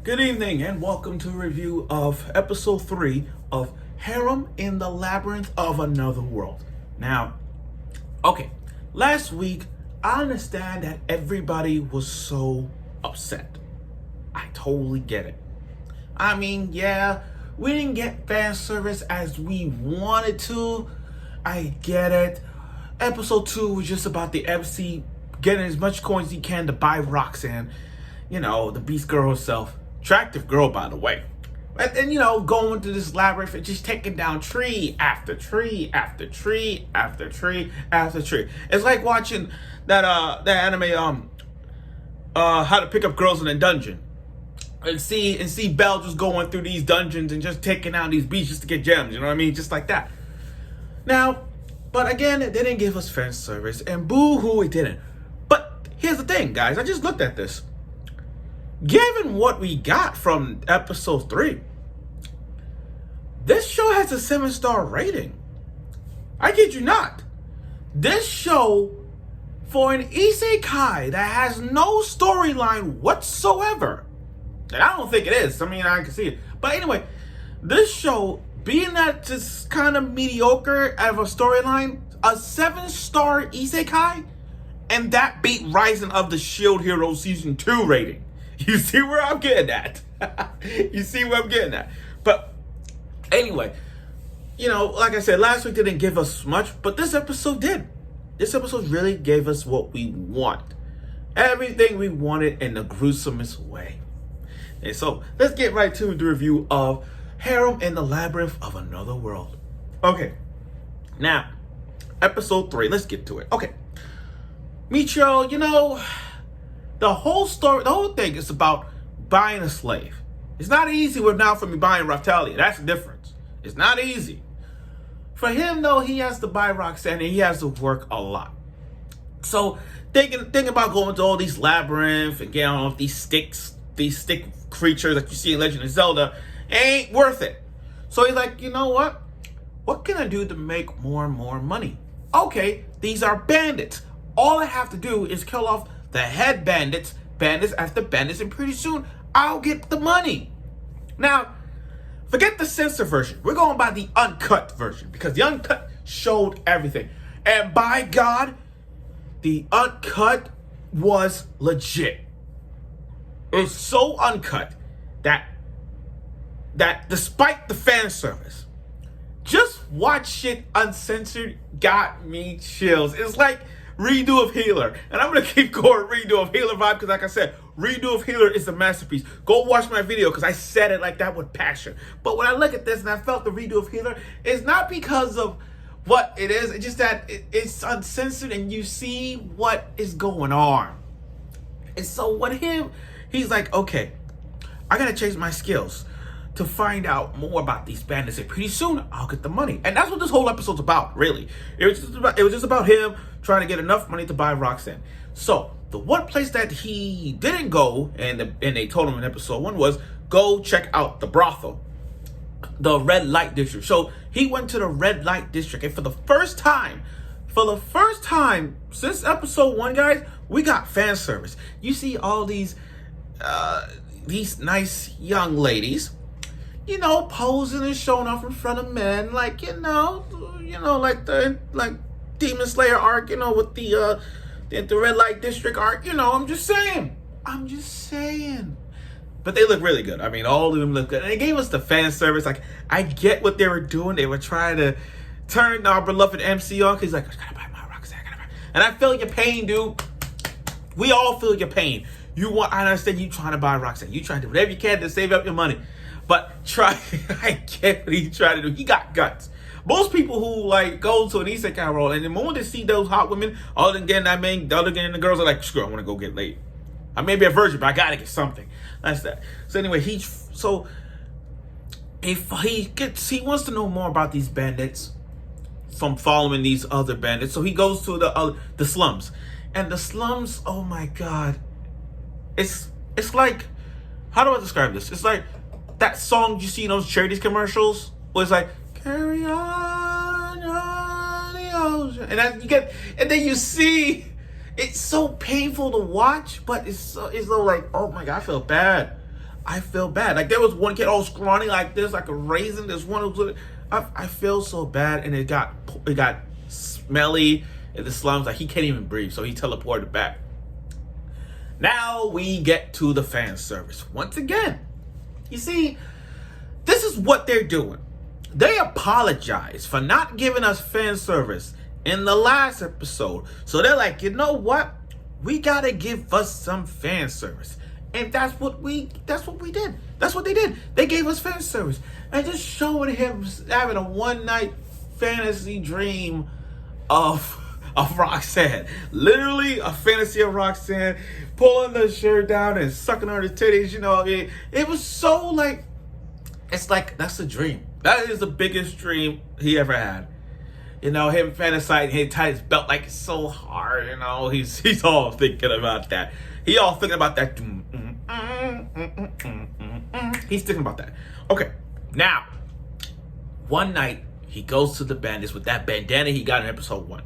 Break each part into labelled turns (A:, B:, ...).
A: Good evening and welcome to a review of episode 3 of Harem in the Labyrinth of Another World. Now, last week I understand that everybody was so upset. I totally get it. I mean, yeah, we didn't get fan service as we wanted to. I get it. Episode 2 was just about the MC getting as much coins as he can to buy Roxanne. You know, the Beast Girl herself. Attractive girl, by the way. And going to this labyrinth and just taking down tree after tree after tree after tree after tree. It's like watching that anime How to Pick Up Girls in a Dungeon. And see Belle just going through these dungeons and just taking out these beasts just to get gems, you know what I mean? Just like that. Now, but again, they didn't give us fan service, and boo-hoo, it didn't. But here's the thing, guys. I just looked at this. Given what we got from episode 3, this show has a 7-star rating. I kid you not. This show, for an isekai that has no storyline whatsoever, and I don't think it is. I mean, I can see it. But anyway, this show, being that it's kind of mediocre of a storyline, a 7-star isekai, and that beat Rising of the Shield Hero Season 2 rating. You see where I'm getting at? You see where I'm getting at? But anyway, like I said, last week didn't give us much, but this episode did. This episode really gave us what we want. Everything we wanted in the gruesomest way. And so, let's get right to the review of Harem in the Labyrinth of Another World. Okay, now, episode 3, let's get to it. Okay, Michio, the whole thing is about buying a slave. It's not easy for me buying Raptalia. That's the difference. It's not easy. For him, though, he has to buy Roxanne and he has to work a lot. So, thinking about going to all these labyrinths and getting off these stick creatures that you see in Legend of Zelda ain't worth it. So he's like, you know what? What can I do to make more and more money? Okay, these are bandits. All I have to do is kill off the head bandits after bandits, and pretty soon I'll get the money. Now, forget the censored version. We're going by the uncut version because the uncut showed everything. And by God, the uncut was legit. It's so uncut that despite the fan service, just watch it uncensored got me chills. It's like redo of Healer. And I'm going to keep going redo of Healer vibe because, like I said, redo of Healer is a masterpiece. Go watch my video because I said it like that with passion. But when I look at this and I felt the redo of Healer, it's not because of what it is. It's just that it's uncensored and you see what is going on. And so with him, he's like, okay, I got to change my skills to find out more about these bandits, and pretty soon I'll get the money. And that's what this whole episode's about, really. It was just about him trying to get enough money to buy Roxanne. So the one place that he didn't go, and they told him in episode 1, was go check out the brothel, the red light district. So he went to the red light district, and for the first time since episode 1, guys, we got fan service. You see all these nice young ladies, posing and showing off in front of men, like like Demon Slayer arc, with the red light district arc. I'm just saying. But they look really good. I mean, all of them look good, and they gave us the fan service. Like, I get what they were doing. They were trying to turn our beloved MC on. Cause he's like, I gotta buy my Roxanne, and I feel your pain, dude. We all feel your pain. I understand you trying to buy Roxanne. You trying to do whatever you can to save up your money. But I get what he's trying to do. He got guts. Most people who go to an isekai role, and the moment they see those hot women, other than getting the girls are like, screw, I want to go get laid. I may be a virgin, but I gotta get something. That's that. So anyway, he wants to know more about these bandits from following these other bandits. So he goes to the slums, and the slums. Oh my God, it's like, how do I describe this? It's like that song you see in those charities commercials, where it's like, carry on the ocean, and then you see It's so painful to watch, but it's so like, oh my God, I feel bad. I feel bad. Like there was one kid all scrawny like this, like a raisin. There's one who I feel so bad, and it got smelly in the slums. Like he can't even breathe, so he teleported back. Now we get to the fan service once again. You see, this is what they're doing. They apologize for not giving us fan service in the last episode. So they're like, you know what? We gotta give us some fan service. And that's what we did. That's what they did. They gave us fan service. And just showing him having a one-night fantasy dream of Roxanne. Literally a fantasy of Roxanne pulling the shirt down and sucking on her titties. You know, it was so like, it's like, that's a dream. That is the biggest dream he ever had. You know, him fantasizing, he tied his belt like it's so hard. You know, he's all thinking about that. He all thinking about that. He's thinking about that. Okay, now, one night he goes to the bandits with that bandana he got in episode 1.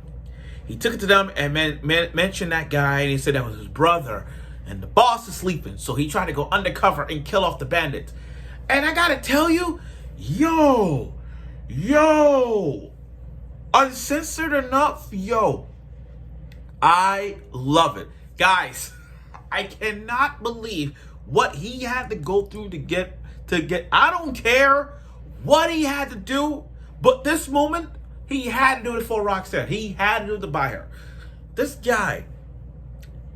A: He took it to them and mentioned that guy, and he said that was his brother. And the boss is sleeping, so he tried to go undercover and kill off the bandits. And I gotta tell you, yo, uncensored enough, I love it. Guys, I cannot believe what he had to go through to get, I don't care what he had to do, but this moment, he had to do it for Roxanne. He had to do it to buy her. This guy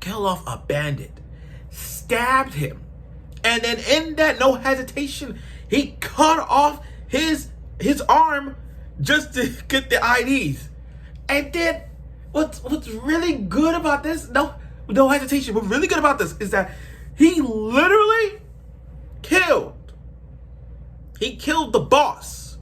A: killed off a bandit, stabbed him, and then in that, no hesitation, he cut off his arm just to get the IDs. And then what's really good about this, no hesitation, what's really good about this is that he literally killed the boss.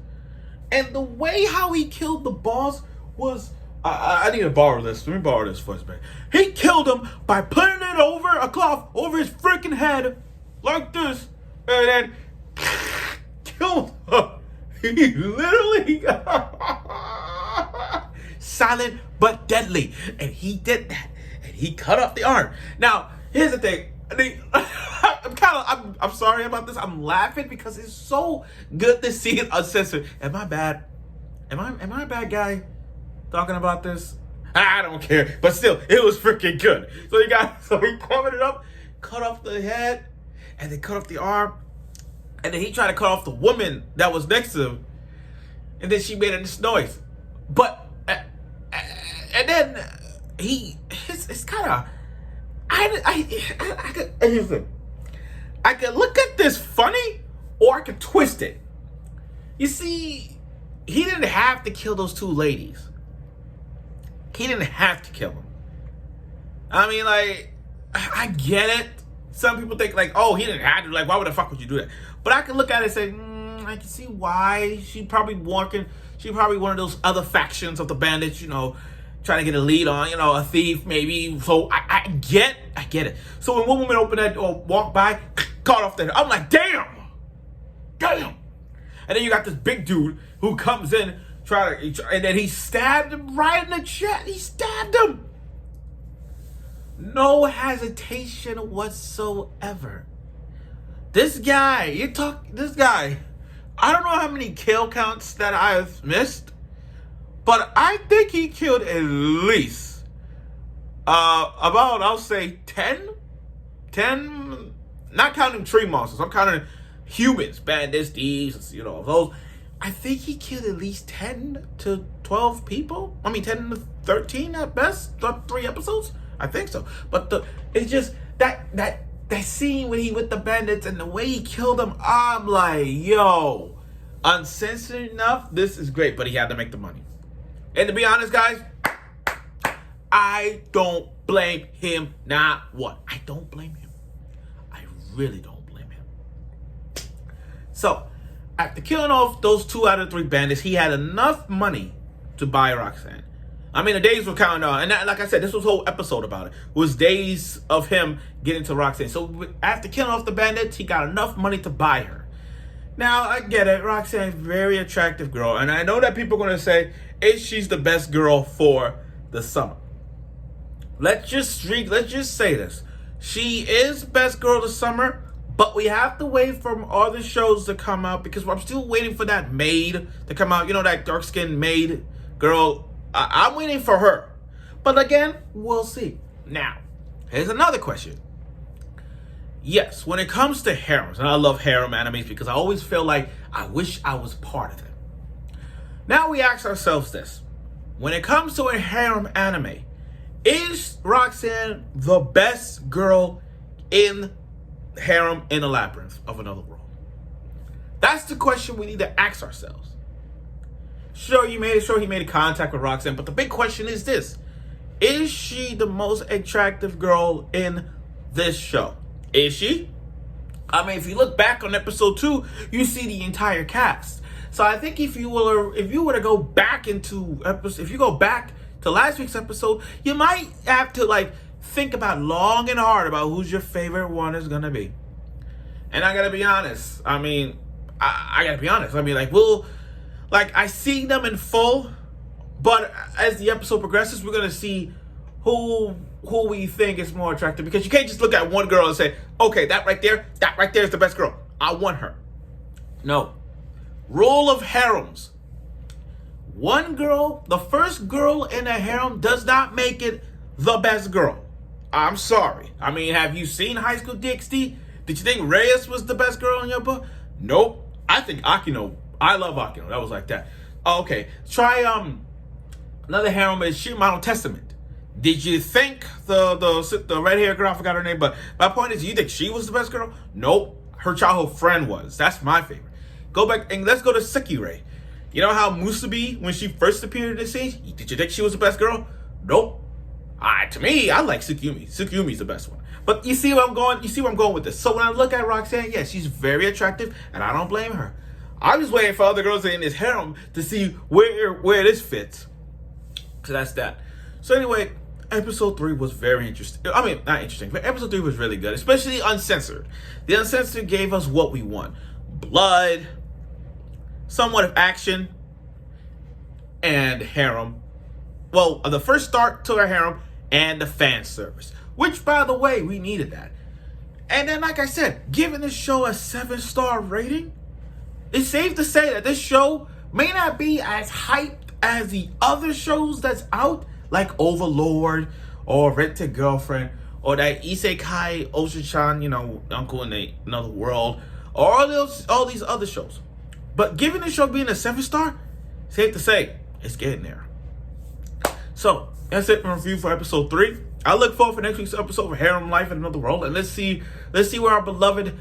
A: And the way how he killed the boss was, I need to borrow this. Let me borrow this first, man. He killed him by putting it over a cloth over his freaking head like this, and then killed him. He literally silent but deadly, and he did that, and he cut off the arm. Now, here's the thing. I'm sorry about this. I'm laughing because it's so good to see it uncensored. Am I bad? Am I a bad guy talking about this? I don't care. But still, it was freaking good. So he covered it up, cut off the head, and then cut off the arm. And then he tried to cut off the woman that was next to him. And then she made this noise. But and then it's kind of, I could look at this funny, or I could twist it. You see, he didn't have to kill those two ladies. He didn't have to kill them. I mean, like, I get it. Some people think, like, oh, he didn't have to. Like, why would the fuck would you do that? But I can look at it and say, I can see why. She probably one of those other factions of the bandits, you know, trying to get a lead on, you know, a thief maybe. So I get it. So when one woman opened that door, walked by, caught off there, I'm like, damn. And then you got this big dude who comes in, and then he stabbed him right in the chest. He stabbed him. No hesitation whatsoever. This guy, I don't know how many kill counts that I've missed, but I think he killed at least about, I'll say 10, not counting tree monsters. I'm counting humans, bandits, thieves, you know, those. I think he killed at least 10 to 12 people. I mean, 10 to 13 at best, 3 episodes. I think so. But it's just that scene when he with the bandits and the way he killed them, I'm like, yo, uncensored enough, this is great. But he had to make the money. And to be honest, guys, I don't blame him. Not what? I don't blame him. I really don't blame him. So, after killing off those 2 out of 3 bandits, he had enough money to buy Roxanne. I mean, the days were counting on. And like I said, this was a whole episode about it. Was days of him getting to Roxanne. So after killing off the bandits, he got enough money to buy her. Now, I get it. Roxanne's a very attractive girl. And I know that people are going to say, she's the best girl for the summer. Let's just say this. She is best girl of the summer, But we have to wait for other shows to come out because I'm still waiting for that maid to come out. You know, that dark-skinned maid girl. I'm waiting for her. But again, we'll see. Now, here's another question. Yes, when it comes to harems, and I love harem animes because I always feel like I wish I was part of them. Now we ask ourselves this. When it comes to a harem anime, is Roxanne the best girl in Harem in the Labyrinth of Another World? That's the question we need to ask ourselves. Sure, he made a contact with Roxanne, but the big question is this. Is she the most attractive girl in this show? Is she? I mean, if you look back on episode 2, you see the entire cast. So I think if you were to go back if you go back to last week's episode, you might have to think about long and hard about who's your favorite one is gonna be. And I gotta be honest. I mean, I gotta be honest. I mean, I see them in full, but as the episode progresses, we're gonna see who we think is more attractive, because you can't just look at one girl and say, okay, that right there is the best girl. I want her. No. Rule of harems. One girl, the first girl in a harem does not make it the best girl. I'm sorry. I mean, have you seen High School DxD? Did you think Reyes was the best girl in your book? Nope. I think Akino. I love Akino. That was like that. Okay. Try another harem is Shimano Testament. Did you think the red hair girl, I forgot her name, but my point is, you think she was the best girl? Nope. Her childhood friend was. That's my favorite. Go back and let's go to Sekirei. You know how Musubi, when she first appeared in the scene, did you think she was the best girl? Nope. To me, I like Tsukumi. Tsukumi's the best one. But you see where I'm going? You see where I'm going with this? So when I look at Roxanne, yes, she's very attractive, and I don't blame her. I'm just waiting for other girls in this harem to see where this fits. So that's that. So anyway, episode 3 was very interesting. I mean, not interesting, but episode 3 was really good, especially uncensored. The uncensored gave us what we want. Blood, somewhat of action, and harem. Well, the first start to our harem and the fan service, which, by the way, we needed that. And then, like I said, giving this show a 7-star rating, it's safe to say that this show may not be as hyped as the other shows that's out, like Overlord or Rented Girlfriend or that Isekai Ocean-chan, Uncle in Another World, or all these other shows. But given the show being a 7-star, safe to say, it's getting there. So, that's it for review for episode 3. I look forward for next week's episode of Harem Life in Another World. And let's see where our beloved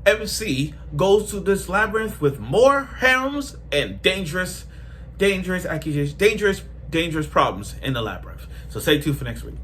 A: MC goes to this labyrinth with more harems and dangerous problems in the labyrinth. So stay tuned for next week.